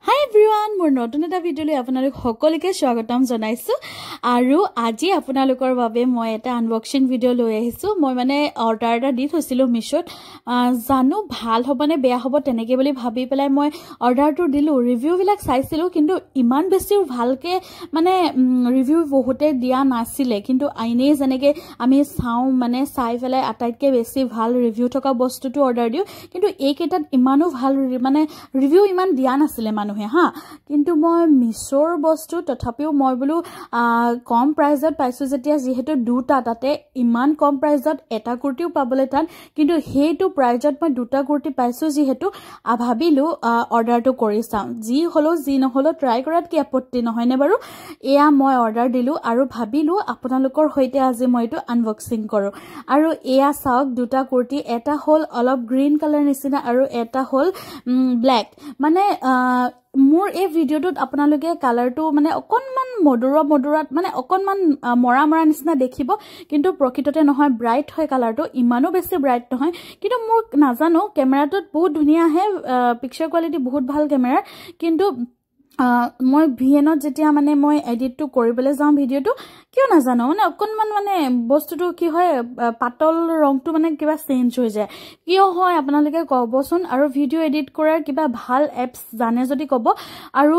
Hi everyone, মোৰ নতুন এটা ভিডিঅ'লৈ আপোনালোক সকলোকে স্বাগতম জনাইছো আৰু আজি আপোনালোকৰ বাবে মই এটা আনবক্সিং ভিডিঅ' লৈ আহিছো মই মানে অৰ্ডাৰ এটা দি থৈছিলো মিছোত জানো ভাল হ'বনে বেয়া হ'ব তেনেকে বুলি ভাবি পেলাই মই অৰ্ডাৰটো দিলো ৰিভিউ বিলাক চাইছিলো কিন্তু ইমান বেছি ভালকে মানে ৰিভিউ বহুতে দিয়া নাছিলে কিন্তু আইনে যেনেকে আমি চাও মানে চাই পেলাই আটাইতকে বেছি ভাল ৰিভিউ থকা বস্তুটো অৰ্ডাৰ দিও কিন্তু এইকেইটাত ইমানো ভাল মানে ৰিভিউ ইমান দিয়া নাছিলে হা কিন্তু মই মিছোৰ বস্তু তথাপিও মই বলো কম প্ৰাইজত পাইছো যেতিয়া যেহেতু দুটা তাতে ইমান কম প্ৰাইজত এটা কুৰ্তিও পাবলৈ টান কিন্তু হেইটো প্ৰাইজত মই দুটা কুৰ্তি পাইছো যেহেতু ভাবিলো অৰ্ডাৰটো কৰি চাম যি হলো যি নহলো ট্ৰাই কৰাত কি আপত্তি নহয় নে বাৰু এয়া মই অৰ্ডাৰ দিলো আৰু ভাবিলো আপোনালোকৰ হৈতে আজি মই এটো আনবক্সিং কৰো আৰু এয়া চাওক দুটা কুৰ্তি এটা হল অলপ গ্ৰীন কালাৰ নিচিনা আৰু এটা হল ব্ল্যাক মানে মোৰ এই ভিডিঅ'টোত আপোনালোকে কালাৰটো মানে অকনমান মডুৰাত মানে অকনমান মৰা নিচিনা দেখিব কিন্তু প্ৰকৃততে নহয় ব্ৰাইট হয় কালাৰটো ইমানো বেছি ব্ৰাইট নহয় কিন্তু মোৰ নাজানো কেমেৰাটোত বহুত ধুনিয়া আহে পিকচাৰ কোৱালিটি বহুত ভাল কেমেৰা কিন্তু মই ভিএনত যেতিয়া মানে মই এডিটটো কৰিবলৈ যাম ভিডিঅ'টো কিয় নাজানো মানে অকনমান মানে বস্তুটো কি হয় পাতল ৰংটো মানে কিবা চেঞ্জ হৈ যায় কিয় হয় আপোনালোকে কবচোন আৰু ভিডিঅ' এডিট কৰাৰ কিবা ভাল এপছ জানে যদি কব আৰু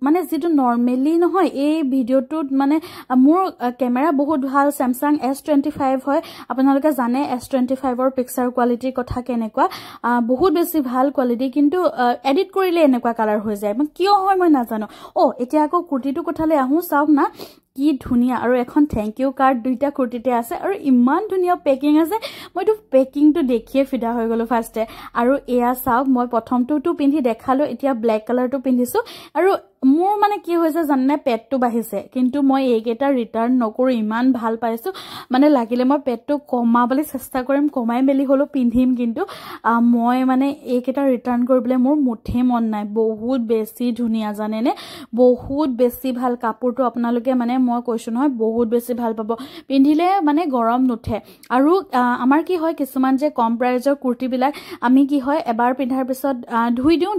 মানে যেটো নৰমালি নহয় এই ভিডিঅ'টোত মানে মোৰ কেমেৰা বহুত ভাল Samsung S25 হয় আপোনালোকে জানে S25 ৰ পিকচাৰ কোৱালিটিৰ কথা কেনেকুৱা বহুত বেছি ভাল কোৱালিটি কিন্তু এডিট কৰিলে এনেকুৱা কালাৰ হৈ যায় কিয় মই নাজানো এতিয়া আকৌ কুৰ্তিটো কথালে আহো চাওক না কি ধুনিয়া আৰু এখন থ্যাংক ইউ কাৰ্ড দুইটা কুৰ্তিতে আছে আৰু ইমান ধুনিয়া পেকিং আছে মইটো পেকিংটো দেখিয়ে ফিদা হৈ গলো ফাৰ্ষ্টে আৰু এয়া চাওক মই প্ৰথমটো পিন্ধি দেখালো এতিয়া ব্ল্যাক কালাৰটো পিন্ধিছো আৰু মোৰ মানে কি হৈছে জাননে পেটটো বাঢ়িছে কিন্তু মই এইকেটা ৰিটাৰ্ন নকৰো ইমান ভাল পাইছো মানে লাগিলে মই পেটটো কমাবলৈ চেষ্টা কৰিম কমাই মেলি হলো পিন্ধিম কিন্তু মই মানে এইকেটা ৰিটাৰ্ন কৰিবলৈ মোৰ মুঠে মন নাই বহুত বেছি ধুনিয়া জানেনে বহুত বেছি ভাল কাপোৰটো আপোনালোকে মানে মই কৈছো নহয় বহুত বেছি ভাল পাব পিন্ধিলে মানে গৰম নুঠে আৰু আমাৰ কি হয় কিছুমান যে কম প্ৰাইজৰ কুৰ্তি বিলাক আমি কি হয় এবাৰ পিন্ধাৰ পিছত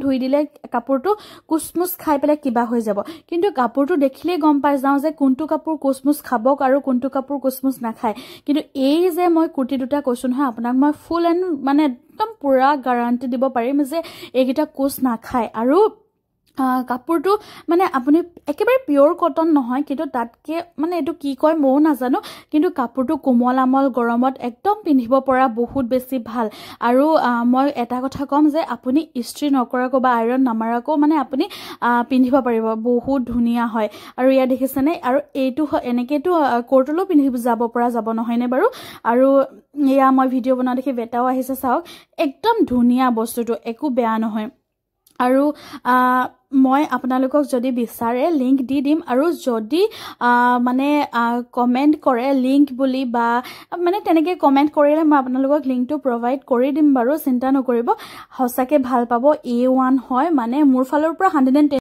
ধুই দিলে কাপোৰটো কুচমুচ খাই পেলাই কিবা হৈ যাব কিন্তু কাপোৰটো দেখিলে গম পাই যাও যে কোনটো কাপোৰ কুচমুচ খাবক আৰু কোনটো কাপোৰ কুচমুচ নাখায় কিন্তু এই যে মই কুৰ্তি দুটা কৈছো নহয় আপোনাক মই ফুল এন্ড মানে একদম পুৰা গ্যাৰান্টি দিব পাৰিম যে এইগিটা কুচ নাখায় আৰু কাপোৰটো মানে আপুনি একেবাৰে পিওৰ কটন নহয় কিন্তু তাতকে মানে এটো কি কয় মই নাজানো কিন্তু কাপোৰটো কোমল আমল গৰমত একদম পিন্ধিব পৰা বহুত বেছি ভাল আৰু মই এটা কথা কম যে আপুনি ইস্ত্ৰি নকৰাকো বা আইৰন নামাৰাকো মানে আপুনি পিন্ধিব পাৰিব বহুত ধুনিয়া হয় আৰু ইয়া দেখিছেনে আৰু এইটো এনেকেটো কোৰ্টলো পিন্ধিব যাব পৰা যাব নহয়নে বাৰু আৰু ইয়া মই ভিডিঅ' বনা দেখি বেটাও আহিছে চাওক একদম ধুনিয়া বস্তুটো একো বেয়া নহয় আৰু মই আপোনালোকক যদি বিচাৰে লিংক দি দিম আৰু যদি মানে কমেন্ট কৰে লিংক বুলি বা মানে তেনেকে কমেন্ট কৰিলে মই আপোনালোকক লিংকটো প্ৰভাইড কৰি দিম বাৰু চিন্তা নকৰিব হসাকে ভাল পাব A1 হয় মানে মোৰ ফালৰ পৰা 110